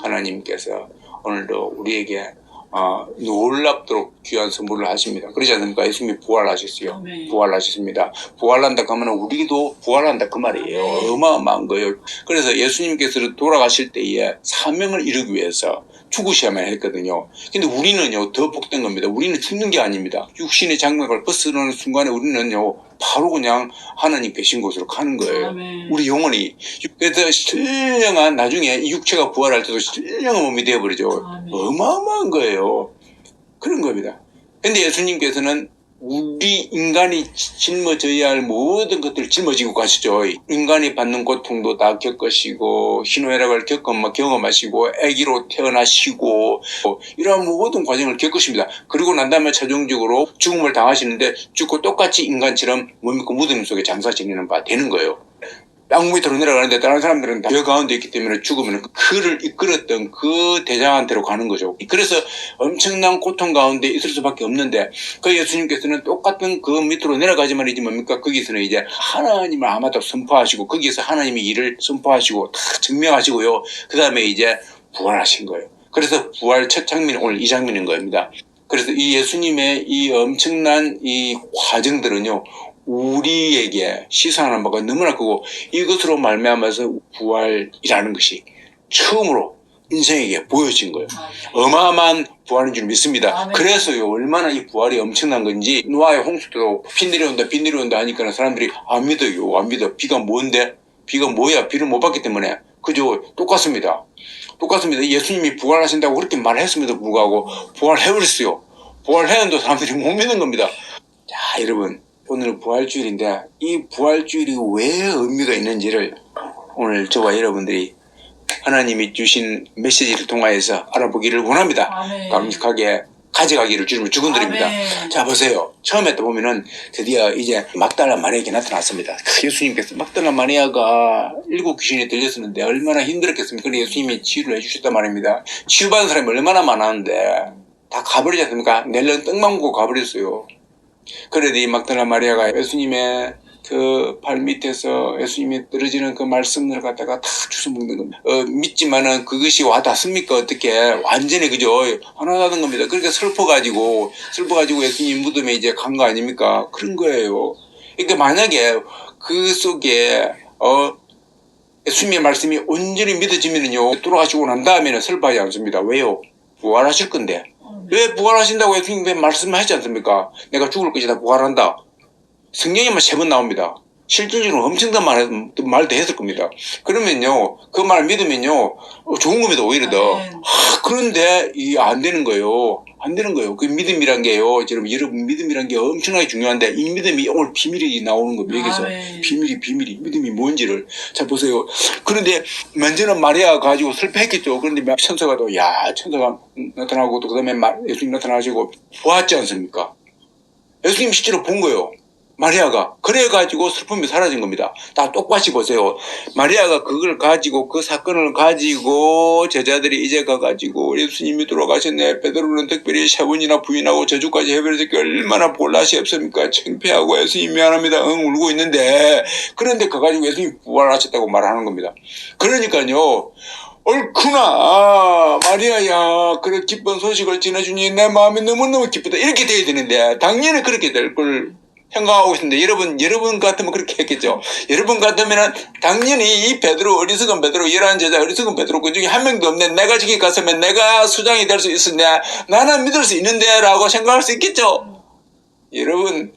하나님께서 오늘도 우리에게 놀랍도록 귀한 선물을 하십니다. 그러지 않습니까? 예수님이 부활하셨어요. 아멘. 부활하셨습니다. 부활한다 하면 우리도 부활한다 그 말이에요. 아멘. 어마어마한 거예요. 그래서 예수님께서 돌아가실 때에 사명을 이루기 위해서 죽으셔야만 했거든요. 근데 우리는요, 더 복된 겁니다. 우리는 죽는 게 아닙니다. 육신의 장막을 벗어나는 순간에 우리는요, 바로 그냥 하나님 계신 곳으로 가는 거예요. 아멘. 우리 영혼이. 그래서 신령한, 나중에 이 육체가 부활할 때도 신령한 몸이 되어버리죠. 아멘. 어마어마한 거예요. 그런 겁니다. 근데 예수님께서는 우리 인간이 짊어져야 할 모든 것들을 짊어지고 가시죠. 인간이 받는 고통도 다 겪으시고 희노애락을 경험하시고 아기로 태어나시고 이러한 모든 과정을 겪으십니다. 그리고 난 다음에 최종적으로 죽음을 당하시는데 죽고 똑같이 인간처럼 뭡니까 무덤 속에 장사 지내는 바 되는 거예요. 땅 밑으로 내려가는데 다른 사람들은 다 벼 가운데 있기 때문에 죽으면 그를 이끌었던 그 대장한테로 가는 거죠. 그래서 엄청난 고통 가운데 있을 수밖에 없는데 그 예수님께서는 똑같은 그 밑으로 내려가지 말이지 뭡니까? 거기서는 이제 하나님을 아마도 선포하시고 거기에서 하나님의 일을 선포하시고 다 증명하시고요. 그 다음에 이제 부활하신 거예요. 그래서 부활 첫 장면이 오늘 이 장면인 겁니다. 그래서 이 예수님의 이 엄청난 이 과정들은요. 우리에게 시사하는 바가 너무나 크고 이것으로 말미암아서 부활이라는 것이 처음으로 인생에게 보여진 거예요. 어마어마한 부활인 줄 믿습니다. 아멘. 그래서요 얼마나 이 부활이 엄청난 건지 노아의 홍수 때도 비 내려온다 하니까 사람들이 안 믿어요. 안 믿어. 비가 뭔데? 비가 뭐야? 비를 못 봤기 때문에. 그죠? 똑같습니다. 예수님이 부활하신다고 그렇게 말했음에도 불구하고 부활해버렸어요. 부활했는데 사람들이 못 믿는 겁니다. 자 여러분 오늘 부활주일인데 이 부활주일이 왜 의미가 있는지를 오늘 저와 여러분들이 하나님이 주신 메시지를 통하여서 알아보기를 원합니다. 아멘. 강력하게 가져가기를 주님을 축원드립니다. 아멘. 자 보세요. 처음에 또 보면은 드디어 이제 막달라 마리아에게 나타났습니다. 예수님께서 막달라 마리아가 7 귀신이 들렸었는데 얼마나 힘들었겠습니까? 그래서 예수님이 치유를 해주셨단 말입니다. 치유받은 사람이 얼마나 많았는데 다 가버리지 않습니까? 낼름 떡만 먹고 가버렸어요. 그래도 이 막달라 마리아가 예수님의 그 발 밑에서 예수님이 떨어지는 그 말씀을 갖다가 다 주워 먹는 겁니다. 믿지만은 그것이 와 닿습니까? 어떻게 완전히 그죠? 하나 닿는 겁니다. 그러니까 슬퍼가지고 예수님 무덤에 이제 간 거 아닙니까? 그런 거예요. 그러니까 만약에 그 속에 예수님의 말씀이 온전히 믿어지면은요 돌아가시고 난 다음에는 슬퍼하지 않습니다. 왜요? 부활하실 건데. 왜 부활하신다고 예수님이 말씀하시지 않습니까? 내가 죽을 것이다 부활한다. 성경에만 3번 나옵니다. 실질적으로 엄청난 말도 했을 겁니다. 그러면요 그 말 믿으면요 좋은 겁니다. 오히려 더. 그런데 이게 안 되는 거예요. 그 믿음이란 게요. 여러분 믿음이란 게 엄청나게 중요한데 이 믿음이 오늘 비밀이 나오는 겁니다. 여기서 비밀이 믿음이 뭔지를 잘 보세요. 그런데 먼저는 마리아가 가지고 슬퍼했겠죠. 그런데 천사가 천사가 나타나고 또 그다음에 예수님 나타나시고 보았지 않습니까? 예수님 실제로 본 거예요. 마리아가. 그래가지고 슬픔이 사라진 겁니다. 다 똑같이 보세요. 마리아가 그걸 가지고, 그 사건을 가지고, 제자들이 이제 가가지고, 예수님이 돌아가셨네. 베드로는 특별히 3번이나 부인하고 저주까지 해버렸으니까 얼마나 볼라시 없습니까? 창피하고 예수님 미안합니다. 울고 있는데. 그런데 가가지고 예수님이 부활하셨다고 말하는 겁니다. 그러니까요. 옳구나. 마리아야. 그래 기쁜 소식을 전해주니 내 마음이 너무너무 기쁘다. 이렇게 돼야 되는데, 당연히 그렇게 될 걸. 생각하고 있는데 여러분 같으면 그렇게 했겠죠. 여러분 같으면 당연히 이 베드로 어리석은 베드로 11 제자 어리석은 베드로 그 중에 한 명도 없네. 내가 저기 갔으면 내가 수장이 될 수 있었네. 나는 믿을 수 있는데 라고 생각할 수 있겠죠. 여러분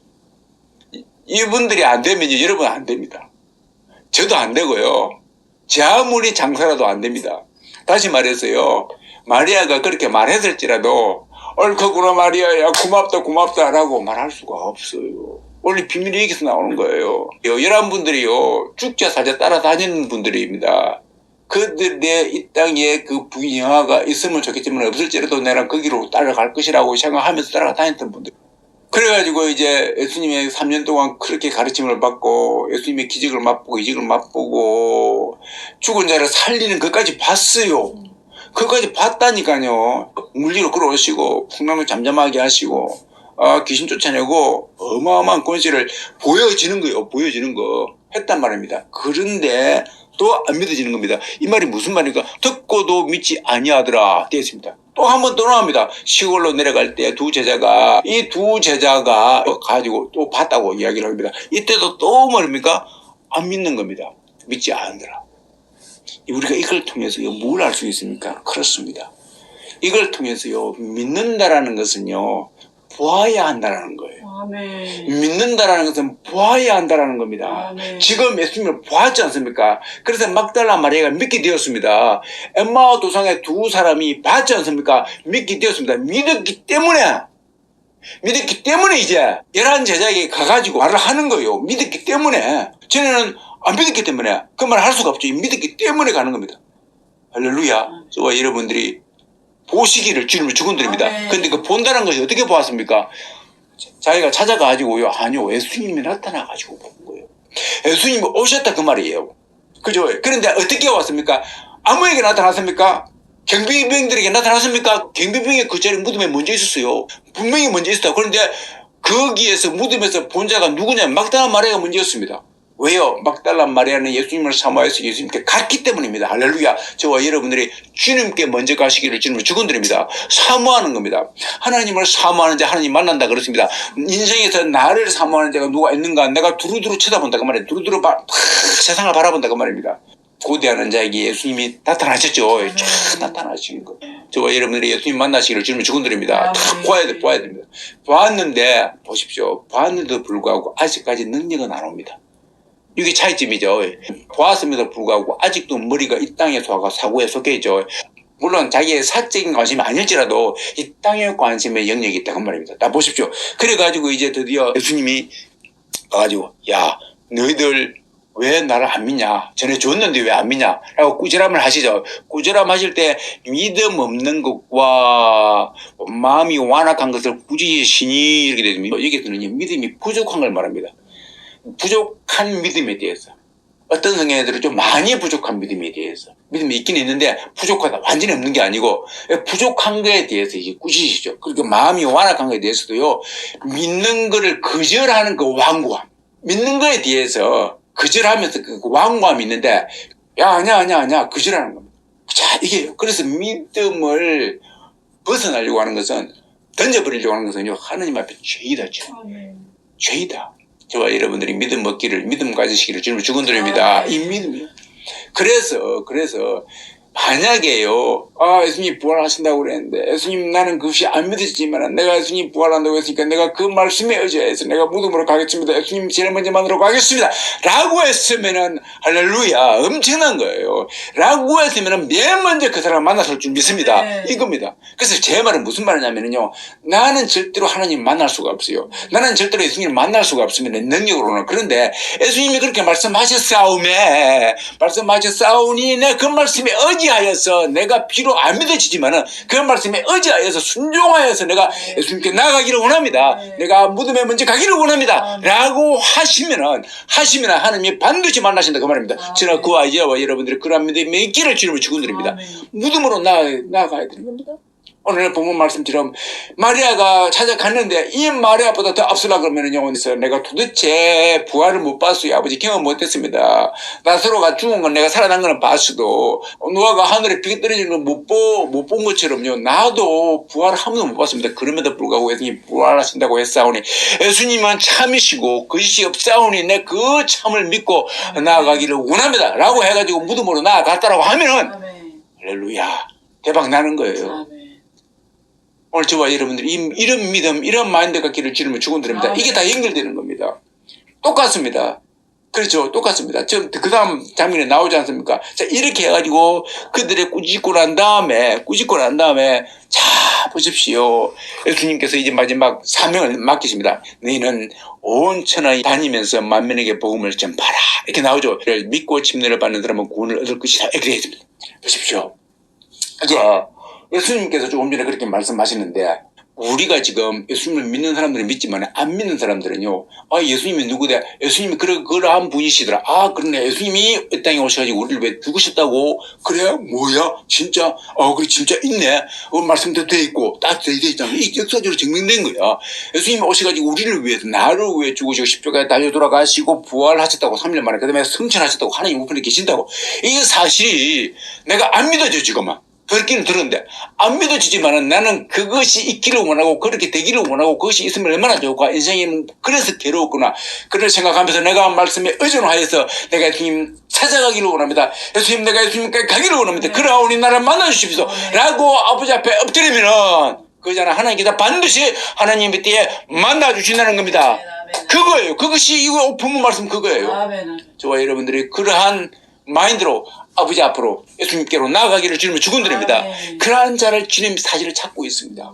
이분들이 안 되면요 여러분 안 됩니다. 저도 안 되고요. 제 아무리 장사라도 안 됩니다. 다시 말해서요 마리아가 그렇게 말했을지라도 옳구나 마리아야 고맙다 라고 말할 수가 없어요. 원래 비밀이 여기서 나오는 거예요. 여러분들이요 죽자 살자 따라다니는 분들입니다. 그들의 이 땅에 그 부귀영화가 있으면 좋겠지만 없을지라도 내가 거기로 따라갈 것이라고 생각하면서 따라다녔던 분들. 그래가지고 이제 예수님의 3년 동안 그렇게 가르침을 받고 예수님의 기적을 맛보고 이적을 맛보고 죽은 자를 살리는 것까지 봤어요. 그것까지 봤다니까요. 물리로 끌어오시고 풍랑을 잠잠하게 하시고 귀신 쫓아내고 어마어마한 권세를 보여지는 거 했단 말입니다. 그런데 더 안 믿어지는 겁니다. 이 말이 무슨 말입니까? 듣고도 믿지 아니하더라 되어 있습니다. 또 한 번 또 나옵니다. 시골로 내려갈 때 이 두 제자가 가지고 또 봤다고 이야기를 합니다. 이때도 또 말입니까? 안 믿는 겁니다. 믿지 않으더라. 우리가 이걸 통해서요, 뭘 알 수 있습니까? 그렇습니다. 이걸 통해서요, 믿는다라는 것은요, 보아야 한다라는 거예요. 아멘. 믿는다라는 것은 보아야 한다라는 겁니다. 아멘. 지금 예수님을 보았지 않습니까? 그래서 막달라 마리아가 믿게 되었습니다. 엠마오 도상의 두 사람이 봤지 않습니까? 믿게 되었습니다. 믿었기 때문에 이제 11 제자에게 가가지고 말을 하는 거예요. 믿었기 때문에. 쟤네는 안 믿었기 때문에 그 말을 할 수가 없죠. 믿었기 때문에 가는 겁니다. 할렐루야. 저와 여러분들이 보시기를 주님을 축원드립니다. 근데 그 본다는 것이 어떻게 보았습니까? 자기가 찾아가지고요. 아니요. 예수님이 나타나가지고 본 거예요. 예수님이 오셨다 그 말이에요. 그죠? 그런데 어떻게 왔습니까? 아무에게 나타났습니까? 경비병들에게 나타났습니까? 경비병이 그 자리 무덤에 먼저 있었어요. 분명히 먼저 있었다. 그런데 거기에서 무덤에서 본 자가 누구냐면 막달라 마리아가 먼저였습니다. 왜요? 막달라 마리아는 예수님을 사모해서 예수님께 갔기 때문입니다. 할렐루야. 저와 여러분들이 주님께 먼저 가시기를 주님을 축원드립니다. 사모하는 겁니다. 하나님을 사모하는 자 하나님 만난다 그렇습니다. 인생에서 나를 사모하는 자가 누가 있는가? 내가 두루두루 쳐다본다 그 말이에요. 두루두루 세상을 바라본다 그 말입니다. 고대하는 자에게 예수님이 나타나셨죠. 쫙 나타나신 거. 저와 여러분들이 예수님 만나시기를 주님을 축원드립니다. 다 봐야 됩니다. 봤는데 보십시오. 봤는데도 불구하고 아직까지 능력은 안 옵니다. 이게 차이점이죠. 보았음에도 불구하고 아직도 머리가 이 땅의 사고에 속해 있죠. 물론 자기의 사적인 관심이 아닐지라도 이 땅의 관심에 영역이 있다 그 말입니다. 다 보십시오. 그래가지고 이제 드디어 예수님이 와가지고 야 너희들 왜 나를 안 믿냐? 전에 줬는데 왜 안 믿냐? 라고 꾸지람을 하시죠. 꾸지람 하실 때 믿음 없는 것과 마음이 완악한 것을 굳이 신이 이렇게 되면 여기서는 믿음이 부족한 걸 말합니다. 부족한 믿음에 대해서 어떤 성경에들은 좀 많이 부족한 믿음에 대해서 믿음이 있긴 있는데 부족하다 완전히 없는 게 아니고 부족한 거에 대해서 이게 꾸짖으시죠. 그리고 마음이 완악한 거에 대해서도요 믿는 거를 거절하는 그 완고함 믿는 거에 대해서 거절하면서 그 완고함이 있는데 야 아니야 거절하는 겁니다. 자 이게 그래서 믿음을 벗어나려고 하는 것은 던져버리려고 하는 것은요 하나님 앞에 죄이다 죄이다. 저와 여러분들이 믿음 먹기를 믿음 가지시기를 주님을 축원드립니다. 이 믿음이요. 그래서 만약에요 예수님 부활하신다고 그랬는데 예수님 나는 그것이 안 믿어지지만 내가 예수님 부활한다고 했으니까 내가 그 말씀에 의지해서 내가 무덤으로 가겠습니다. 예수님 제일 먼저 만나러 가겠습니다 라고 했으면은 할렐루야 엄청난 거예요. 라고 했으면은 맨 먼저 그 사람을 만났을 줄 믿습니다. 이겁니다. 그래서 제 말은 무슨 말이냐면요 나는 절대로 하나님 만날 수가 없어요. 나는 절대로 예수님을 만날 수가 없습니다. 능력으로는. 그런데 예수님이 그렇게 말씀하셨사오니 내 그 말씀에 의지하여서 내가 비록 안 믿어지지만은 그 말씀에 의지하여서 순종하여서 내가 예수님께 나아가기를 원합니다. 내가 무덤에 먼저 가기를 원합니다. 라고 하시면은 하나님이 반드시 만나신다 그 말입니다. 저는 그와 이제와 여러분들이 그런 믿음이 있기를 주님을 축원드립니다. 무덤으로 나아가야 되는 겁니다. 오늘 본문 말씀처럼 마리아가 찾아갔는데 이 마리아보다 더 앞서라 그러면은요 내가 도대체 부활을 못 봤어요. 아버지 경험 못했습니다. 나사로가 죽은 건 내가 살아난 건 봤어도 노아가 하늘에 비가 떨어지는 건 못 본 것처럼요 나도 부활을 한 번도 못 봤습니다. 그럼에도 불구하고 예수님이 부활하신다고 했사오니 예수님은 참이시고 거짓이 없사오니 내 그 참을 믿고 나아가기를 원합니다 라고 해가지고 무덤으로 나아갔다라고 하면은 할렐루야 대박 나는 거예요. 오늘 저와 여러분들이 이런 믿음, 이런 마인드 갖기를 주님을 축원드립니다. 이게 다 연결되는 겁니다. 똑같습니다. 그렇죠. 똑같습니다. 그 다음 장면에 나오지 않습니까? 자, 이렇게 해가지고 그들의 꾸짖고 난 다음에, 자, 보십시오. 예수님께서 이제 마지막 사명을 맡기십니다. 너희는 온 천하에 다니면서 만민에게 복음을 전파라. 이렇게 나오죠. 믿고 침례를 받는 사람은 구원을 얻을 것이다. 이렇게 되어 있습니다. 보십시오. 이제 예수님께서 조금 전에 그렇게 말씀하시는데 우리가 지금 예수님을 믿는 사람들은 믿지만 안 믿는 사람들은요, 아, 예수님이 누구대? 예수님이 그러한 분이시더라. 아, 그러네. 예수님이 이 땅에 오셔가지고 우리를 왜 죽으셨다고? 그래? 뭐야? 진짜? 그래, 진짜 있네. 말씀도 돼 있고, 딱 돼 있잖아. 이 역사적으로 증명된 거야. 예수님이 오셔가지고 우리를 위해서, 나를 위해 죽으시고, 십자가에 달려 돌아가시고, 부활하셨다고, 3일 만에, 그 다음에 승천하셨다고, 하나님 우편에 계신다고. 이게 사실이 내가 안 믿어져, 지금은. 그렇기는 들었는데 안 믿어지지만은 나는 그것이 있기를 원하고 그렇게 되기를 원하고 그것이 있으면 얼마나 좋을까. 인생에는 그래서 괴로웠구나. 그를 생각하면서 내가 말씀에 의존하여서 내가 예수님 찾아가기를 원합니다. 예수님, 내가 예수님께 가기를 원합니다. 그러하오니 나를 만나주십시오. 라고 아버지 앞에 엎드리면은 그잖아, 하나님께서 반드시 하나님의 때에 만나주신다는 겁니다. 그거예요. 그것이 이거 부모 말씀 그거예요. 저와 여러분들이 그러한 마인드로 아버지 앞으로 예수님께로 나아가기를 주님을 축원드립니다. 그러한 자를 주님 사실을 찾고 있습니다.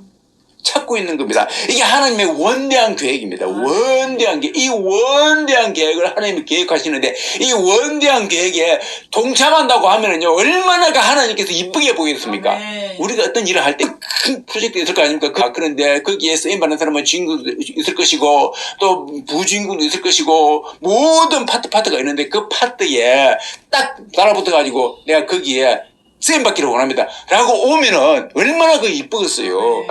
찾고 있는 겁니다. 이게 하나님의 원대한 계획입니다. 원대한 계획. 이 원대한 계획을 하나님이 계획하시는데 이 원대한 계획에 동참한다고 하면은요, 얼마나 하나님께서 이쁘게 보이겠습니까? 우리가 어떤 일을 할 때 큰 프로젝트 있을 거 아닙니까? 그런데 거기에 쓰임받는 사람은 주인공도 있을 것이고 또 부주인공도 있을 것이고 모든 파트가 있는데 그 파트에 딱 달라붙어가지고 내가 거기에 쓰임받기를 원합니다. 라고 오면은 얼마나 이쁘겠어요.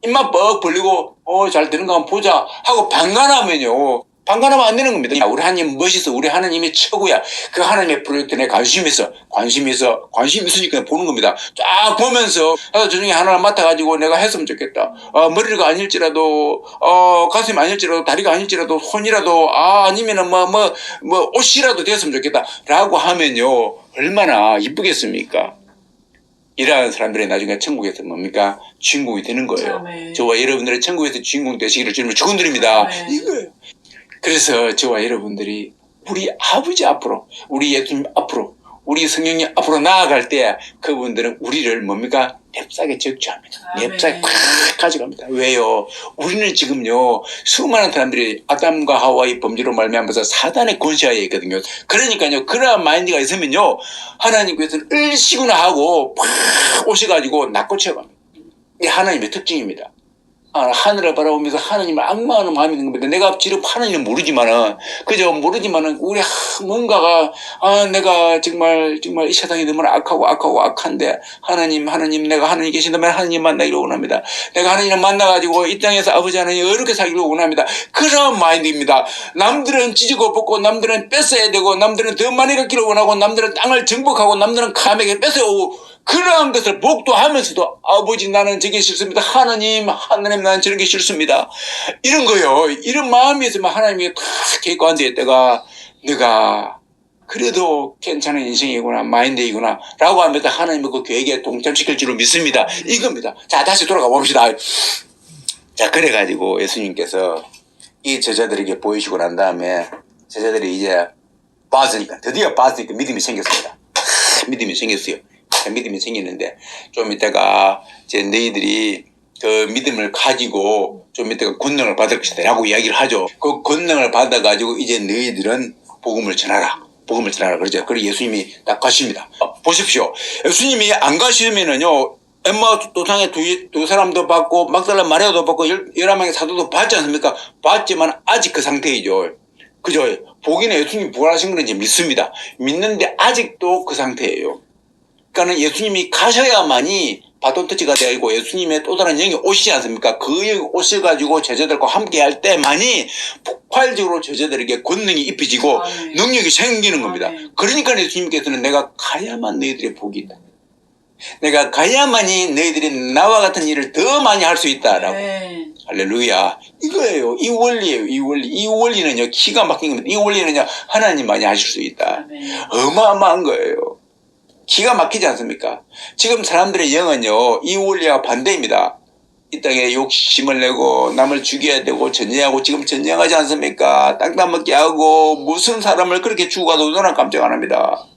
입만 뻑 벌리고 잘 되는가 한번 보자 하고 방관하면요, 방관하면 안 되는 겁니다. 우리 하나님 멋있어. 우리 하나님이 최고야. 그 하나님의 프로젝트에 관심 있으니까 보는 겁니다. 쫙 보면서 나도 저 중에 하나를 맡아가지고 내가 했으면 좋겠다. 머리가 아닐지라도 가슴이 아닐지라도 다리가 아닐지라도 손이라도 아니면은 뭐 옷이라도 됐으면 좋겠다 라고 하면요, 얼마나 이쁘겠습니까? 이러한 사람들이 나중에 천국에서 뭡니까? 주인공이 되는 거예요. 아멘. 저와 여러분들의 천국에서 주인공 되시기를 주님을 축원드립니다. 이거예요. 그래서 저와 여러분들이 우리 아버지 앞으로, 우리 예수님 앞으로, 우리 성령님 앞으로 나아갈 때 그분들은 우리를 뭡니까? 냅싸게 적주합니다. 냅싸게 팍 가져갑니다. 왜요? 우리는 지금요, 수많은 사람들이 아담과 하와의 범죄로 말미암아서 사단의 권세하에 있거든요. 그러니까요, 그러한 마인드가 있으면요, 하나님께서는 을시구나 하고 팍 오셔가지고 낚고쳐갑니다. 이게 하나님의 특징입니다. 하늘을 바라보면서 하나님을 악마하는 마음이 있는 겁니다. 내가 지금 하나님은 모르지만은, 우리 뭔가가, 내가 정말 이 세상이 너무나 악한데, 내가 하나님 계신다면 하나님 만나기를 원합니다. 내가 하나님을 만나가지고 이 땅에서 아버지 하나님 어렵게 살기를 원합니다. 그런 마인드입니다. 남들은 찢고 뽑고, 남들은 뺏어야 되고, 남들은 더 많이 갖기를 원하고, 남들은 땅을 정복하고, 남들은 감에게 뺏어오고, 그러한 것을 목도하면서도 아버지 나는 저게 싫습니다. 하나님 나는 저런 게 싫습니다. 이런 거요. 이런 마음이 있으면 하나님이 다 객관되어 있다가 내가 그래도 괜찮은 인생이구나, 마인드이구나 라고 하면서 하나님의 그 계획에 동참시킬 줄을 믿습니다. 이겁니다. 자, 다시 돌아가 봅시다. 자, 그래가지고 예수님께서 이 제자들에게 보이시고 난 다음에 제자들이 이제 드디어 봤으니까 믿음이 생겼습니다. 믿음이 생겼어요. 믿음이 생기는데 좀 이따가 이제 너희들이 그 믿음을 가지고 좀 이따가 권능을 받을 것이다 라고 이야기를 하죠. 그 권능을 받아가지고 이제 너희들은 복음을 전하라 그러죠. 그리고 예수님이 딱 가십니다. 보십시오. 예수님이 안 가시면은요, 엠마우스 도상에 두 사람도 받고 막달라 마리아도 받고 11명의 사도도 받지 않습니까? 받지만 아직 그 상태이죠. 그죠? 보기는 예수님이 부활하신 건 이제 믿습니다. 믿는데 아직도 그 상태예요. 그러니까는 예수님이 가셔야만이 바톤 터치가 되고 예수님의 또 다른 영이 오시지 않습니까? 그 영이 오셔가지고 제자들과 함께 할 때만이 폭발적으로 제자들에게 권능이 입혀지고 능력이 생기는 겁니다. 그러니까 예수님께서는 내가 가야만 너희들의 복이 있다. 내가 가야만이 너희들이 나와 같은 일을 더 많이 할 수 있다라고. 할렐루야. 이거예요. 이 원리예요. 이 원리는요, 기가 막힌 겁니다. 이 원리는요, 하나님만이 하실 수 있다. 어마어마한 거예요. 기가 막히지 않습니까? 지금 사람들의 영은요, 이 원리와 반대입니다. 이 땅에 욕심을 내고 남을 죽여야 되고 전쟁하고 지금 전쟁하지 않습니까? 땅 따먹게 하고 무슨 사람을 그렇게 죽어가도 너나 깜짝 안 합니다.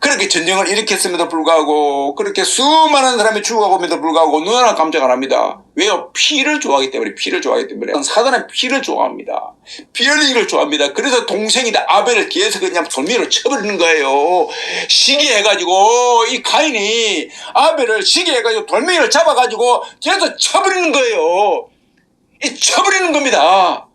그렇게 전쟁을 일으켰음에도 불구하고 그렇게 수많은 사람이 죽어가고임에도 불구하고 눈 하나 깜짝 안 합니다. 왜요? 피를 좋아하기 때문에. 피를 좋아하기 때문에. 사단은 피를 좋아합니다. 피 흘리기를 좋아합니다. 그래서 동생이다 아벨을 뒤에서 그냥 돌미로 쳐버리는 거예요. 시기해가지고 이 가인이 아벨을 시기해가지고 돌멩이를 잡아가지고 뒤에서 쳐버리는 거예요. 이 쳐버리는 겁니다.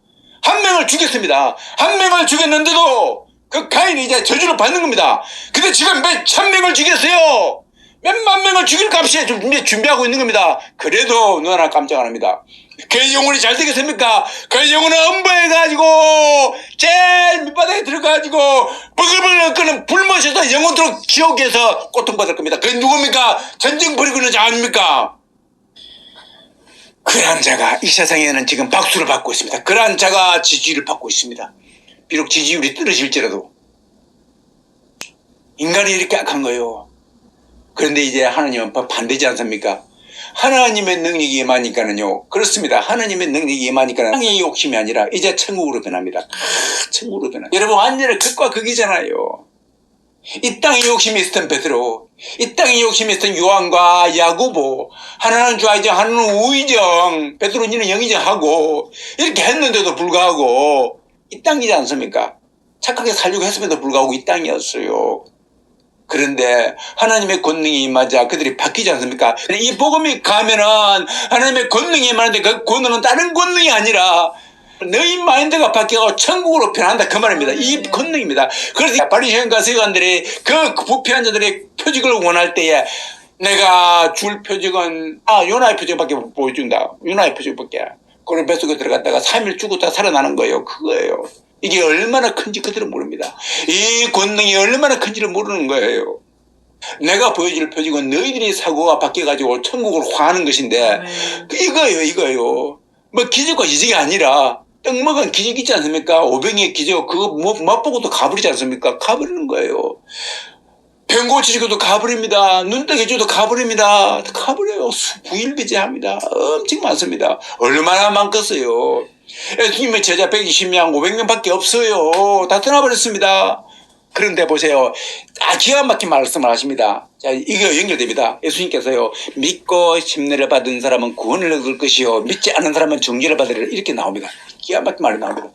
한 명을 죽였습니다. 한 명을 죽였는데도 그 가인이 이제 저주를 받는 겁니다. 근데 지금 몇 천 명을 죽였어요. 몇만 명을 죽일 값에 준비하고 있는 겁니다. 그래도 누나 깜짝 안 합니다. 그 영혼이 잘 되겠습니까? 그 영혼은 엄부해가지고 제일 밑바닥에 들어가가지고 버글버글 끄는 불못에서 영혼토록 지옥에서 고통받을 겁니다. 그게 누굽니까? 전쟁 벌이고 있는 자 아닙니까? 그러한 자가 이 세상에는 지금 박수를 받고 있습니다. 그러한 자가 지지율을 받고 있습니다. 비록 지지율이 떨어질지라도 인간이 이렇게 악한 거예요. 그런데 이제 하나님은 반대지 않습니까? 하나님의 능력이 임하니까는요. 그렇습니다. 하나님의 능력이 임하니까는 땅의 욕심이 아니라 이제 천국으로 변합니다. 천국으로 변합니다. 여러분 완전히 극과 극이잖아요. 이 땅에 욕심이 있었던 베드로, 이 땅에 욕심이 있었던 요한과 야고보, 하나는 좌의정, 하나는 우의정, 베드로는 영의정하고 이렇게 했는데도 불구하고 이 땅이지 않습니까? 착하게 살려고 했음에도 불구하고 이 땅이었어요. 그런데 하나님의 권능이 임하자 그들이 바뀌지 않습니까? 이 복음이 가면은 하나님의 권능이 임하는데 그 권능은 다른 권능이 아니라 너희 마인드가 바뀌고 천국으로 변한다 그 말입니다. 이 권능입니다. 그래서 바리새인과 서기관들이 그 부패한 자들의 표적을 원할 때에 내가 줄 표적은 요나의 표적밖에 못 보여준다. 요나의 표적밖에. 그걸 뱃속에 들어갔다가 3일 죽었다 살아나는 거예요. 그거예요. 이게 얼마나 큰지 그들은 모릅니다. 이 권능이 얼마나 큰지를 모르는 거예요. 내가 보여줄 표적은 너희들이 사고가 바뀌어가지고 천국을 화하는 것인데 이거예요. 뭐 기적과 이적이 아니라 떡 먹은 기적 있지 않습니까? 오병이의 기적 그거 맛보고도 가버리지 않습니까? 가버리는 거예요. 병 고치시고도 가버립니다. 눈 뜨게 해줘도 가버립니다. 가버려요. 부일비재합니다. 엄청 많습니다. 얼마나 많겠어요. 예수님의 제자 120명 500명밖에 없어요. 다 떠나버렸습니다. 그런데 보세요. 기가 막힌 말씀을 하십니다. 자, 이거 연결됩니다. 예수님께서요. 믿고 침례를 받은 사람은 구원을 얻을 것이요 믿지 않은 사람은 정죄를 받으리라 이렇게 나옵니다. 기가 막힌 말이 나옵니다.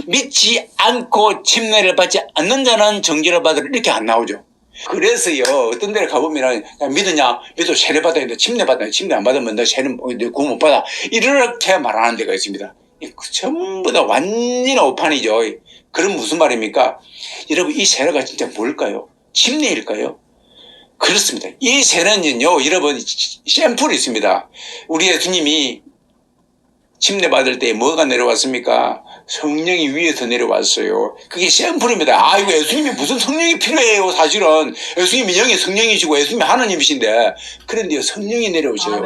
믿지 않고 침례를 받지 않는 자는 정죄를 받으리라 이렇게 안 나오죠. 그래서요 어떤 데를 가보면 믿으냐? 믿어 세례 받아야 돼. 침례 받아야 돼. 침례 안 받으면 너 세례 구원 못 받아. 이렇게 말하는 데가 있습니다. 전부 다 완전히 오판이죠. 그럼 무슨 말입니까? 여러분 이 세례가 진짜 뭘까요? 침례일까요? 그렇습니다. 이 세례는요 여러분 샘플이 있습니다. 우리 예수님이 침례 받을 때 뭐가 내려왔습니까? 성령이 위에서 내려왔어요. 그게 샘플입니다. 이거 예수님이 무슨 성령이 필요해요. 사실은 예수님이 영의 성령이시고 예수님이 하나님이신데 그런데요 성령이 내려오셔요.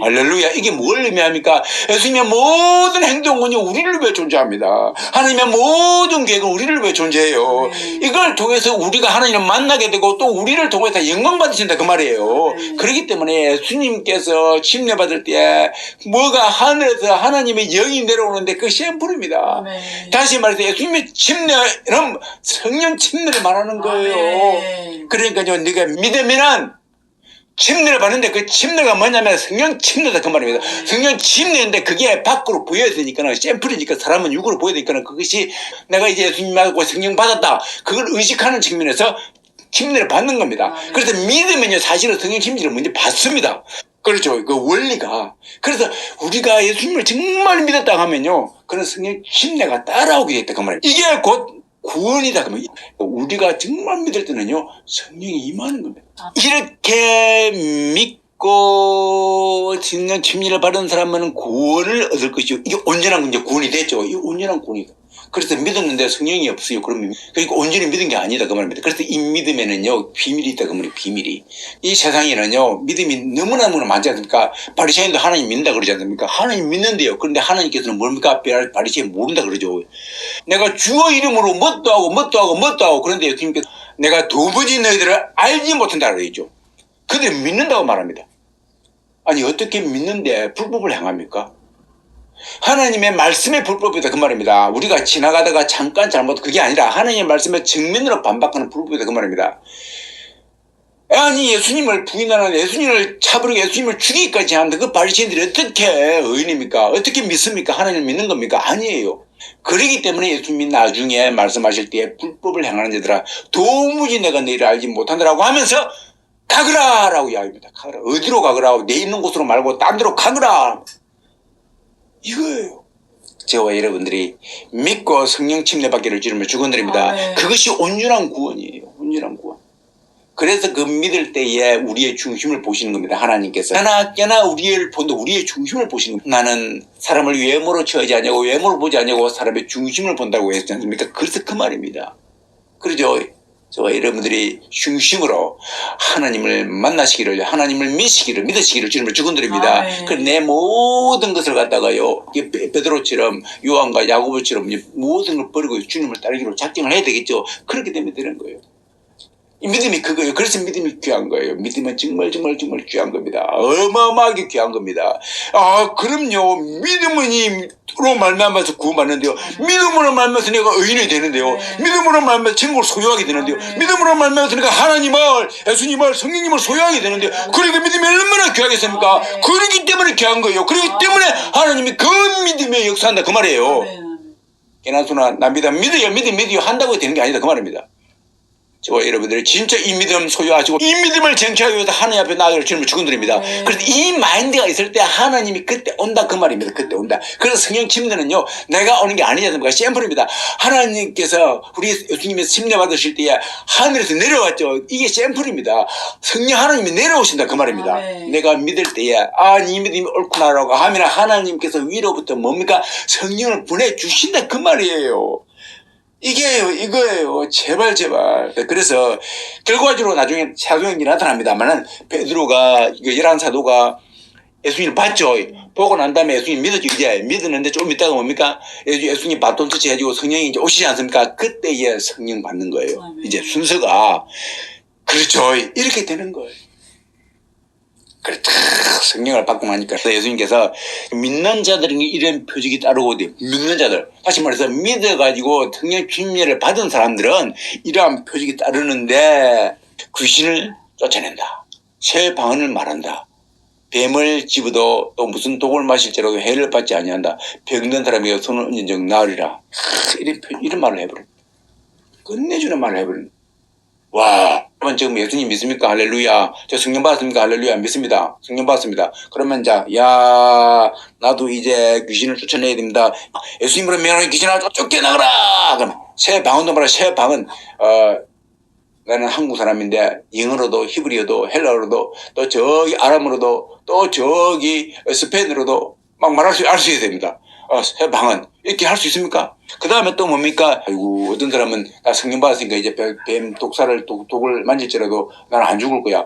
할렐루야. 이게 뭘 의미합니까? 예수님의 모든 행동은요 우리를 위해 존재합니다. 하나님의 모든 계획은 우리를 위해 존재해요. 이걸 통해서 우리가 하나님을 만나게 되고 또 우리를 통해서 영광 받으신다 그 말이에요. 그렇기 때문에 예수님께서 침례 받을 때 뭐가 하늘에서 하나님의 영이 내려오는데 그 샘플입니다. 다시 말해서 예수님의 침례는 성령 침례를 말하는 거예요. 그러니까요 네가 믿으면은 침례를 받는데 그 침례가 뭐냐면 성령 침례다 그 말입니다. 성령 침례인데 그게 밖으로 보여야 되니까는 샘플이니까 사람은 육으로 보여야 되니까는 그것이 내가 이제 예수님하고 성령 받았다 그걸 의식하는 측면에서 침례를 받는 겁니다. 그래서 믿으면요 사실은 성령 침례를 먼저 받습니다. 그렇죠. 그 원리가. 그래서 우리가 예수님을 정말 믿었다 하면요. 그런 성령 침례가 따라오게 됐다. 그 말이에요. 이게 곧 구원이다. 그러면 우리가 정말 믿을 때는요. 성령이 임하는 겁니다. 이렇게 믿고 성령 침례를 받은 사람은 구원을 얻을 것이요. 이게 온전한 구원이 됐죠. 이게 온전한 구원이다. 그래서 믿었는데 성령이 없어요. 그러면 그러니까 온전히 믿은 게 아니다 그 말입니다. 그래서 이 믿음에는요 비밀이 있다 그 말이에요. 비밀이. 이 세상에는요 믿음이 너무나 많지 않습니까? 바리새인도 하나님 믿는다 그러지 않습니까? 하나님 믿는데요. 그런데 하나님께서는 뭡니까? 바리새인 모른다 그러죠. 내가 주의 이름으로 뭣도 하고 그런데 예수님께서 내가 도무지 너희들을 알지 못한다 그러죠. 그들이 믿는다고 말합니다. 아니 어떻게 믿는데 불법을 행합니까? 하나님의 말씀의 불법이다 그 말입니다. 우리가 지나가다가 잠깐 잘못 그게 아니라 하나님의 말씀에 정면으로 반박하는 불법이다 그 말입니다. 아니 예수님을 부인하는 예수님을 차버리고 예수님을 죽이기까지 하는데 그 바리새인들이 어떻게 의인입니까? 어떻게 믿습니까? 하나님을 믿는 겁니까? 아니에요. 그러기 때문에 예수님이 나중에 말씀하실 때 불법을 행하는 자들아 도무지 내가 너희를 알지 못한다라고 하면서 가거라 라고 이야기합니다. 가거라. 어디로 가거라? 내 있는 곳으로 말고 딴 데로 가거라. 이거예요. 저와 여러분들이 믿고 성령 침례받기를 주님을 축원드립니다. 네. 그것이 온전한 구원이에요. 온전한 구원. 그래서 그 믿을 때에 우리의 중심을 보시는 겁니다. 하나님께서 하나께나 우리를 본다. 우리의 중심을 보시는 겁니다. 나는 사람을 외모로 취하지 않냐고 외모를 보지 않냐고 사람의 중심을 본다고 했지 않습니까? 그래서 그 말입니다. 그러죠. 저와 여러분들이 중심으로 하나님을 만나시기를 하나님을 믿으시기를 주님을 축원드립니다. 네. 그래서 내 모든 것을 갖다가요 베드로처럼 요한과 야고보처럼 모든 걸 버리고 주님을 따르기로 작정을 해야 되겠죠. 그렇게 되면 되는 거예요. 이 믿음이 그거예요. 그래서 믿음이 귀한 거예요. 믿음은 정말 귀한 겁니다. 어마어마하게 귀한 겁니다. 아, 그럼요. 믿음으로 말미암아서 구원받는데요. 믿음으로 말미암아서 내가 의인이 되는데요. 믿음으로 말미암아서 천국을 소유하게 되는데요. 믿음으로 말미암아서 내가 하나님을, 예수님을, 성령님을 소유하게 되는데요. 그러니까 믿음이 얼마나 귀하겠습니까? 그러기 때문에 귀한 거예요. 그렇기 때문에 하나님이 그 믿음에 역사한다 그 말이에요. 개나소나 나 믿어요 한다고 되는 게 아니다 그 말입니다. 저와 여러분들이 진짜 이 믿음 소유하시고 이 믿음을 쟁취하기 위해서 하나님 앞에 나아갈 주님을 축원드립니다. 그래서 이 마인드가 있을 때 하나님이 그때 온다 그 말입니다. 그때 온다. 그래서 성령 침례는요 내가 오는 게 아니지 않습니까? 샘플입니다. 하나님께서 우리 예수님의 침례 받으실 때에 하늘에서 내려왔죠. 이게 샘플입니다. 성령 하나님이 내려오신다 그 말입니다. 내가 믿을 때에 이 믿음이 옳구나라고 하면 하나님께서 위로부터 뭡니까? 성령을 보내주신다 그 말이에요. 이거예요. 제발. 그래서 결과적으로 나중에 사도행전이 나타납니다만은 베드로가 11사도가 예수님을 봤죠. 보고 난 다음에 예수님 믿었죠. 이제 믿었는데 좀 있다가 뭡니까? 예수님 바톤 터치 해주고 성령이 이제 오시지 않습니까? 그때에 성령 받는 거예요. 이제 순서가. 그렇죠. 이렇게 되는 거예요. 그래, 성령을 받고 나니까 예수님께서 믿는 자들에게 이런 표적이 따르고 믿는 자들 다시 말해서 믿어가지고 성령 침례를 받은 사람들은 이러한 표적이 따르는데 귀신을 쫓아낸다. 새 방언을 말한다. 뱀을 집어도 또 무슨 독을 마실지라도 해를 받지 아니한다. 병든 사람에게 손을 얹은 적 나으리라. 이런 말을 해버려. 끝내주는 말을 해버려. 와, 여러분 지금 예수님 믿습니까? 할렐루야. 저 성령 받았습니까? 할렐루야. 믿습니다. 성령 받았습니다. 그러면 나도 이제 귀신을 쫓아내야 됩니다. 예수님으로 명하는 귀신아 쫓겨나가라. 그럼 새 방언도 말해. 새 방언. 나는 한국 사람인데 영어로도 히브리어도 헬라어로도 또 저기 아람어로도 또 저기 스페인어로도 막 말할 수 있어야 됩니다. 새 방언 이렇게 할 수 있습니까? 그 다음에 또 뭡니까? 아이고 어떤 사람은 나 성령 받았으니까 이제 뱀 독을 만질지라도 나는 안 죽을 거야.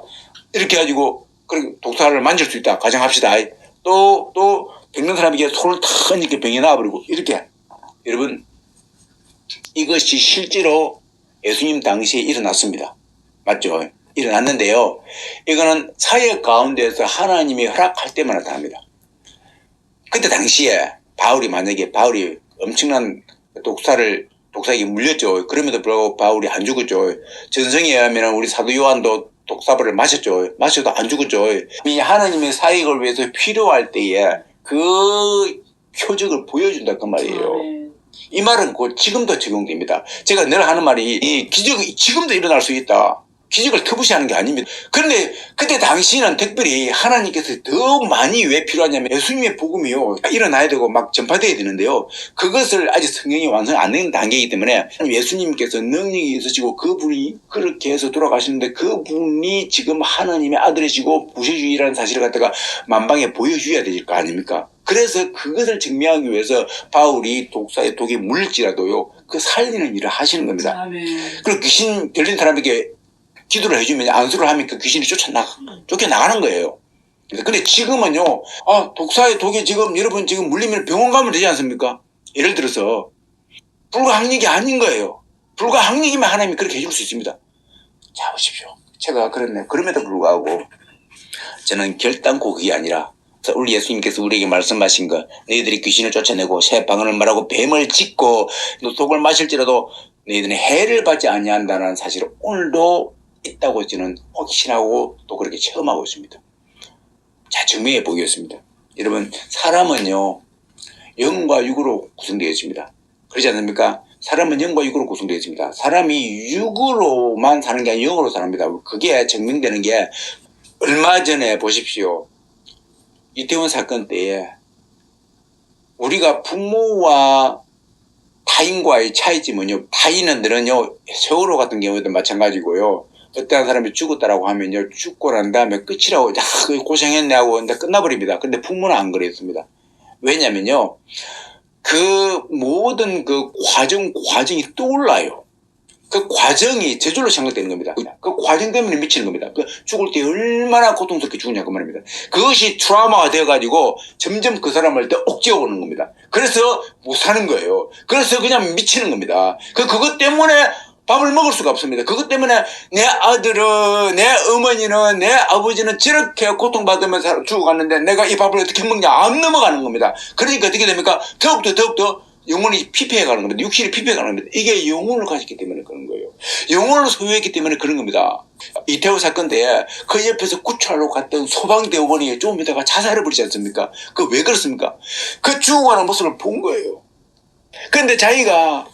이렇게 해가지고 독사를 만질 수 있다. 가정합시다. 또 병든 사람에게 손을 탁 이렇게 병이 나와버리고 이렇게. 여러분 이것이 실제로 예수님 당시에 일어났습니다. 맞죠? 일어났는데요. 이거는 사역 가운데서 하나님이 허락할 때만 나타납니다. 그때 당시에 바울이 엄청난 독사에게 물렸죠. 그럼에도 불구하고 바울이 안 죽었죠. 전성에 의하면 우리 사도 요한도 독사벌을 마셨죠. 마셔도 안 죽었죠. 이 하나님의 사역을 위해서 필요할 때에 그 표적을 보여준다 그 말이에요. 이 말은 곧 지금도 적용됩니다. 제가 늘 하는 말이 이 기적이 지금도 일어날 수 있다. 기적을 터부시하는 게 아닙니다. 그런데 그때 당시에는 특별히 하나님께서 더 많이 왜 필요하냐면 예수님의 복음이요 일어나야 되고 막 전파돼야 되는데요. 그것을 아직 성경이 완성 안 된 단계이기 때문에 예수님께서 능력이 있으시고 그분이 그렇게 해서 돌아가시는데 그분이 지금 하나님의 아들이시고 부셔주의라는 사실을 갖다가 만방에 보여줘야 될 거 아닙니까? 그래서 그것을 증명하기 위해서 바울이 독사의 독에 물릴지라도요 그 살리는 일을 하시는 겁니다. 그리고 귀신 들린 사람에게 기도를 해주면 안수를 하면 그 귀신이 쫓겨나가는 거예요. 근데 지금은요, 독사의 독에 여러분 물리면 병원 가면 되지 않습니까? 예를 들어서, 불가항력이 아닌 거예요. 불가항력이면 하나님이 그렇게 해줄 수 있습니다. 자, 보십시오. 제가 그럼에도 불구하고, 저는 결단코 그게 아니라, 우리 예수님께서 우리에게 말씀하신 거, 너희들이 귀신을 쫓아내고, 새 방언을 말하고, 뱀을 짚고, 독을 마실지라도, 너희들은 해를 받지 아니한다는 사실을 오늘도 있다고 저는 확신하고 또 그렇게 체험하고 있습니다. 자, 증명해 보겠습니다. 여러분, 사람은요, 영과 육으로 구성되어 있습니다. 그렇지 않습니까? 사람은 영과 육으로 구성되어 있습니다. 사람이 육으로만 사는 게 아니라 영으로 삽니다. 그게 증명되는 게 얼마 전에 보십시오. 이태원 사건 때에 우리가 부모와 타인과의 차이점은요, 타인은요, 세월호 같은 경우에도 마찬가지고요. 어떠한 사람이 죽었다라고 하면요, 죽고 난 다음에 끝이라고, 고생했네 하고 근데 끝나버립니다. 근데 부모는 안 그랬습니다. 왜냐면요, 그 모든 그 과정이 떠올라요. 그 과정이 저절로 생각되는 겁니다. 그 과정 때문에 미치는 겁니다. 그 죽을 때 얼마나 고통스럽게 죽느냐 그 말입니다. 그것이 트라우마가 되어가지고 점점 그 사람을 더 억제어오는 겁니다. 그래서 못 사는 거예요. 그래서 그냥 미치는 겁니다. 그것 때문에 밥을 먹을 수가 없습니다. 그것 때문에 내 아들은, 내 어머니는, 내 아버지는 저렇게 고통받으면서 죽어갔는데 내가 이 밥을 어떻게 먹냐 안 넘어가는 겁니다. 그러니까 어떻게 됩니까? 더욱더 영혼이 피폐해가는 겁니다. 육신이 피폐해가는 겁니다. 이게 영혼을 가졌기 때문에 그런 거예요. 영혼을 소유했기 때문에 그런 겁니다. 이태원 사건 때 그 옆에서 구출하러 갔던 소방대원이 좀 이따가 자살해 버리지 않습니까? 그 왜 그렇습니까? 그 죽어가는 모습을 본 거예요. 그런데 자기가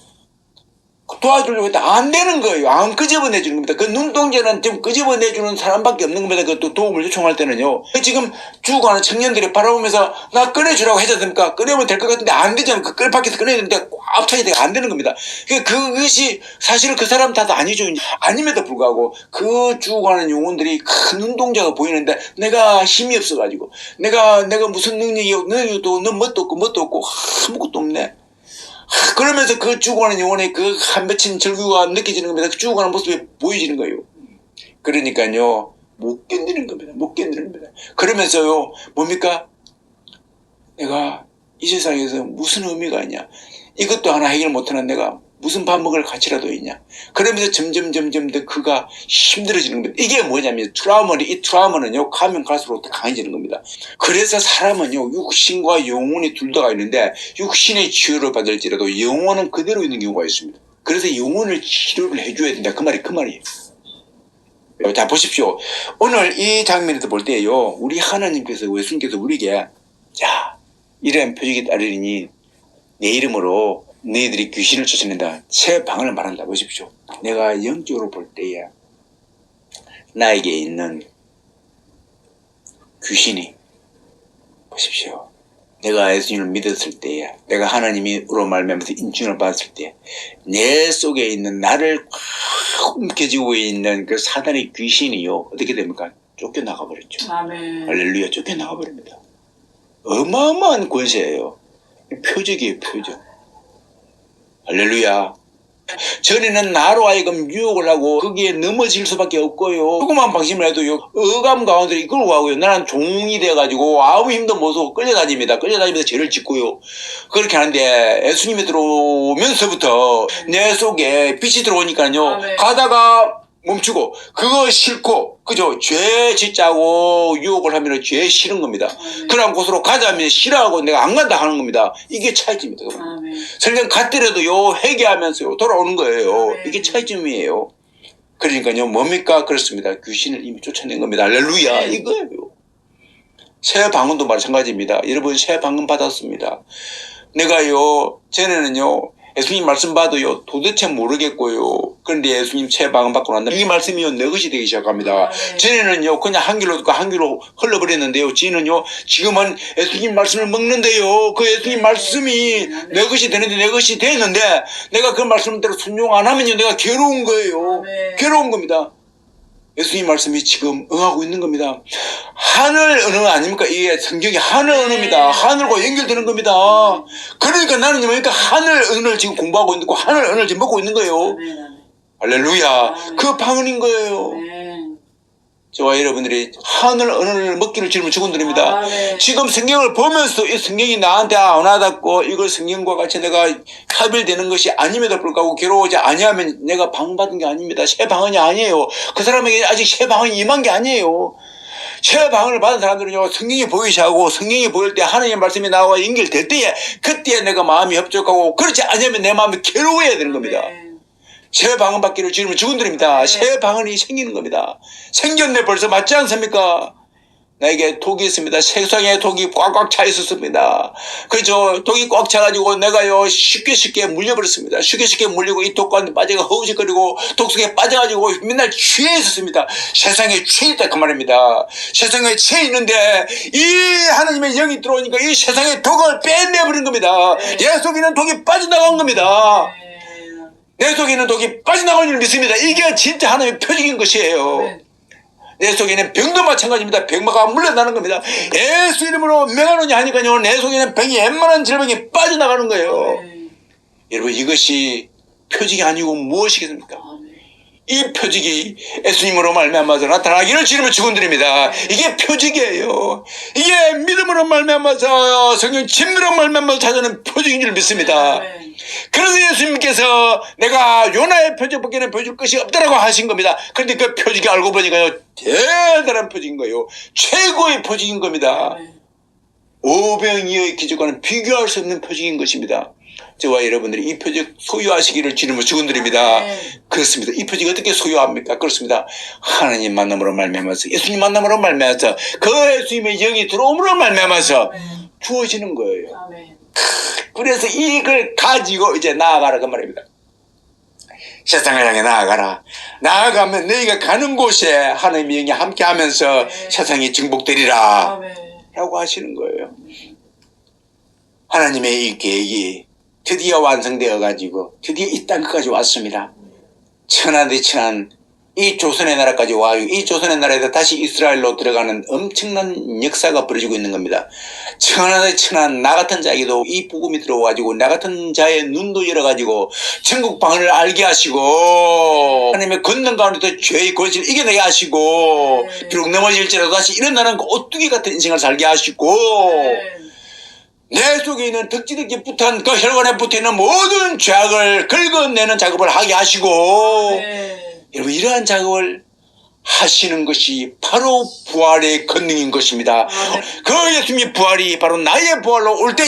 도와주려고 했다. 안 되는 거예요. 안 끄집어내주는 겁니다. 그 눈동자는 지금 끄집어내주는 사람밖에 없는 겁니다. 그 도움을 요청할 때는요. 지금 죽어가는 청년들이 바라보면서 나 꺼내주라고 하지 않습니까? 꺼내면 될 것 같은데 안 되잖아요. 그 끌 밖에서 꺼내야 되는데 앞차게 안 되는 겁니다. 그것이 사실은 그 사람 탓도 아니죠. 아님에도 불구하고 그 죽어가는 영혼들이 큰 눈동자가 보이는데 내가 힘이 없어가지고 내가 무슨 능력도 넌 뭣도 없고 아무것도 없네. 그러면서 그 죽어가는 영혼의 그 한 맺힌 절규가 느껴지는 겁니다. 그 죽어가는 모습이 보여지는 거예요. 그러니까요, 못 견디는 겁니다. 못 견디는 겁니다. 그러면서요, 뭡니까? 내가 이 세상에서 무슨 의미가 있냐? 이것도 하나 해결 못하는 내가 무슨 밥 먹을 가치라도 있냐? 그러면서 점점 더 그가 힘들어지는 겁니다. 이게 뭐냐면 이 트라우마는요, 가면 갈수록 더 강해지는 겁니다. 그래서 사람은요, 육신과 영혼이 둘 다가 있는데 육신의 치료를 받을지라도 영혼은 그대로 있는 경우가 있습니다. 그래서 영혼을 치료를 해줘야 된다. 그 말이에요. 자, 보십시오. 오늘 이 장면에서 볼 때요, 우리 하나님께서, 예수님께서 우리에게, 자, 이런 표적이 따르리니 내 이름으로 너희들이 귀신을 쫓아낸다. 새 방을 말한다. 보십시오. 내가 영적으로 볼 때에 나에게 있는 귀신이, 보십시오. 내가 예수님을 믿었을 때에, 내가 하나님으로 말미암아서 인중을 받았을 때, 내 속에 있는 나를 확 움켜쥐고 있는 그 사단의 귀신이요, 어떻게 됩니까? 쫓겨나가 버렸죠. 아멘. 할렐루야, 쫓겨나가 버립니다. 어마어마한 권세예요. 표적이에요, 표적. 할렐루야. 전에는 나로 하여금 유혹을 하고 거기에 넘어질 수밖에 없고요. 조그만 방심을 해도요, 어감 가운데 이끌고 가고요. 나는 종이 돼가지고 아무 힘도 못 쓰고 끌려다닙니다. 끌려다니면서 죄를 짓고요. 그렇게 하는데 예수님이 들어오면서부터 내 속에 빛이 들어오니까요. 아멘. 가다가 멈추고 그거 싫고, 그죠? 죄 짓자고 유혹을 하면 죄 싫은 겁니다. 그런 곳으로 가자면 싫어하고 내가 안 간다 하는 겁니다. 이게 차이점입니다. 설령 갔더라도요, 회개하면서요 돌아오는 거예요. 아멘. 이게 차이점이에요. 그러니까요, 뭡니까? 그렇습니다. 귀신을 이미 쫓아낸 겁니다. 할렐루야. 이거예요. 새 방언도 마찬가지입니다. 여러분, 새 방언 받았습니다. 내가요, 전에는요, 예수님 말씀 봐도요, 도대체 모르겠고요. 그런데 예수님 새 방언 받고 난 다음에 이 말씀이요, 내 것이 되기 시작합니다. 전에는요, 그냥 한 길로 듣고 한 길로 흘러버렸는데요. 지금은 예수님 말씀을 먹는데요. 그 예수님 말씀이 내 것이 되는데, 내 것이 되는데, 내가 그 말씀대로 순종 안 하면요, 내가 괴로운 거예요. 괴로운 겁니다. 예수님 말씀이 지금 응하고 있는 겁니다. 하늘 언어 아닙니까? 이게 성경이 하늘 언어입니다. 하늘과 연결되는 겁니다. 그러니까 나는 뭡니까? 하늘 언어를 지금 공부하고 있고 하늘 언어를 지금 먹고 있는 거예요. 할렐루야. 그 방언인 거예요. 저와 여러분들이 하늘 언어를 먹기를 주님은 축원드립니다. 지금 성경을 보면서 이 성경이 나한테 안 와닿고 이걸 성경과 같이 내가 합일되는 것이 아님에도 불구하고 괴로워하지 아니하면 내가 방언받은 게 아닙니다. 새 방언이 아니에요. 그 사람에게 아직 새 방언이 임한 게 아니에요. 새 방언을 받은 사람들은요, 성경이 보이기 시작하고 성경이 보일 때 하나님의 말씀이 나와 연결될 때에 그때 내가 마음이 협족하고, 그렇지 않으면 내 마음이 괴로워야 되는 겁니다. 새 방언 받기를 주님은 축원드립니다. 새 방언이 생기는 겁니다. 생겼네 벌써 맞지 않습니까? 나에게 독이 있습니다. 세상에 독이 꽉꽉 차 있었습니다. 그죠? 독이 꽉 차가지고 내가요 쉽게 물려버렸습니다. 쉽게 물리고 이 독 가운데 빠져가 허우적거리고 독 속에 빠져가지고 맨날 취해 있었습니다. 세상에 취해 있다 그 말입니다. 세상에 취해 있는데 이 하나님의 영이 들어오니까 이 세상의 독을 빼내버린 겁니다. 내 속에 있는 독이 빠져나간 겁니다. 내 속에 있는 독이 빠져나간 줄 믿습니다. 이게 진짜 하나님의 표적인 것이에요. 내 속에 있는 병도 마찬가지입니다. 병마가 물러나는 겁니다. 예수 이름으로 명하노니 하니까요 내 속에 있는 병이 웬만한 질병이 빠져나가는 거예요. 여러분 이것이 표적이 아니고 무엇이겠습니까? 이 표적이 예수님으로 말미암아서 나타나기를 주님을 축원드립니다. 이게 표적이에요. 이게 믿음으로 말미암아서 성령 진리로 말미암아서 찾아오는 표적인 줄 믿습니다. 그래서 예수님께서 내가 요나의 표적밖에는 보여줄 것이 없다라고 하신 겁니다. 그런데 그 표적이 알고 보니까요 대단한 표적인 거예요. 최고의 표적인 겁니다. 오병이어의 기적과는 비교할 수 없는 표적인 것입니다. 저와 여러분들이 이 표적 소유하시기를 주님을 축원드립니다. 그렇습니다. 이 표적이 어떻게 소유합니까? 그렇습니다. 하나님 만남으로 말미암아서 예수님 만남으로 말미암아서 그 예수님의 영이 들어옴으로 말미암아서 주어지는 거예요. 그래서 이걸 가지고 이제 나아가라 그 말입니다. 세상을 향해 나아가라. 나아가면 너희가 가는 곳에 하나님의 영이 함께하면서 세상이 증복되리라 라고 하시는 거예요. 하나님의 이 계획이 드디어 완성되어 가지고 드디어 이 땅까지 왔습니다. 천하대천한 이 조선의 나라까지 와요. 이 조선의 나라에서 다시 이스라엘로 들어가는 엄청난 역사가 벌어지고 있는 겁니다. 천하대천한 나 같은 자에게도 이 복음이 들어와가지고 나 같은 자의 눈도 열어가지고 천국 방언을 알게 하시고 하나님의 권능 가운데도 죄의 권세를 이겨내게 하시고 비록 넘어질지라도 다시 일어나는 오뚜기 같은 인생을 살게 하시고 내 속에 있는 덕지덕지 붙은 그 혈관에 붙어있는 모든 죄악을 긁어내는 작업을 하게 하시고 여러분 이러한 작업을 하시는 것이 바로 부활의 권능인 것입니다. 그 예수님의 부활이 바로 나의 부활로 올 때에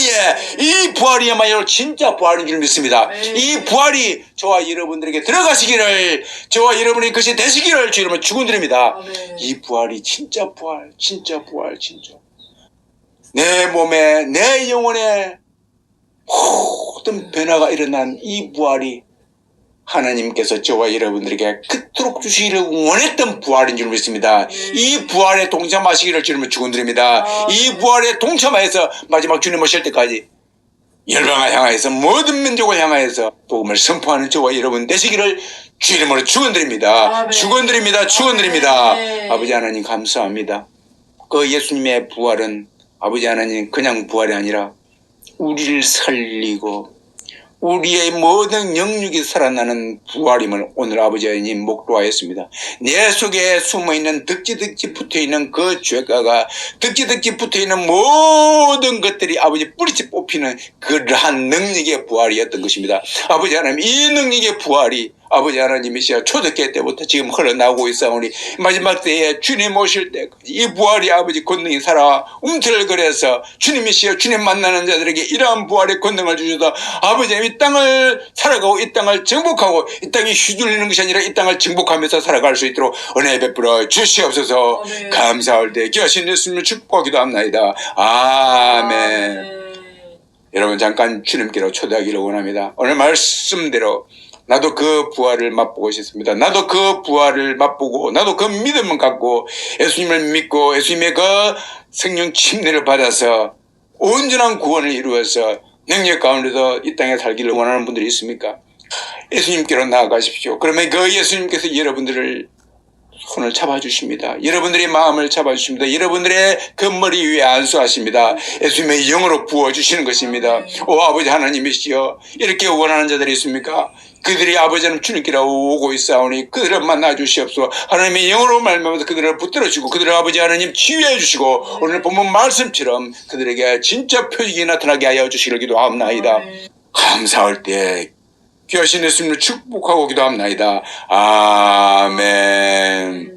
이 부활이야말로 진짜 부활인 줄 믿습니다. 이 부활이 저와 여러분들에게 들어가시기를 저와 여러분의 것이 되시기를 주님을 축원드립니다. 이 부활이 진짜 부활 진짜 내 몸에 내 영혼에 모든 변화가 일어난 이 부활이 하나님께서 저와 여러분들에게 그토록 주시기를 원했던 부활인 줄 믿습니다. 이 부활에 동참하시기를 주님을 축원드립니다. 이 부활에 동참하여서 마지막 주님 오실 때까지 열방을 향하여서 모든 민족을 향하여서 복음을 선포하는 저와 여러분 되시기를 주님으로 축원드립니다. 축원드립니다. 아버지 하나님 감사합니다. 그 예수님의 부활은 아버지 하나님 그냥 부활이 아니라 우리를 살리고 우리의 모든 영육이 살아나는 부활임을 오늘 아버지 하나님 목도하였습니다. 내 속에 숨어있는 덕지덕지 붙어있는 그 죄가가 덕지덕지 붙어있는 모든 것들이 아버지 뿌리째 뽑히는 그러한 능력의 부활이었던 것입니다. 아버지 하나님 이 능력의 부활이 아버지 하나님이시여 초대교회 때부터 지금 흘러나오고 있사오니 마지막 때에 주님 오실 때까지 이 부활이 아버지 권능이 살아 움틀거려서 주님이시여 주님 만나는 자들에게 이러한 부활의 권능을 주셔서 아버지 이 땅을 살아가고 이 땅을 정복하고 이 땅이 휘둘리는 것이 아니라 이 땅을 정복하면서 살아갈 수 있도록 은혜 베풀어 주시옵소서. 감사할 때 귀하신 예수님을 축복하기도 합나이다. 아멘. 여러분 잠깐 주님께로 초대하기를 원합니다. 오늘 말씀대로 나도 그 부활을 맛보고 싶습니다. 나도 그 부활을 맛보고 나도 그 믿음을 갖고 예수님을 믿고 예수님의 그 성령 침례를 받아서 온전한 구원을 이루어서 능력 가운데서 이 땅에 살기를 원하는 분들이 있습니까? 예수님께로 나아가십시오. 그러면 그 예수님께서 여러분들을 손을 잡아주십니다. 여러분들의 마음을 잡아주십니다. 여러분들의 그 머리 위에 안수하십니다. 예수님의 영으로 부어주시는 것입니다. 오 아버지 하나님이시여 이렇게 원하는 자들이 있습니까? 그들이 아버지는 주님께로 오고 있사오니 그들을 만나 주시옵소서. 하나님의 영으로 말미암아서 그들을 붙들어주고 그들을 아버지 하나님 치유해 주시고 오늘 본문 말씀처럼 그들에게 진짜 표적이 나타나게 하여 주시기를 기도합나이다. 감사할 때 귀하신 예수님을 축복하고 기도합나이다. 아멘.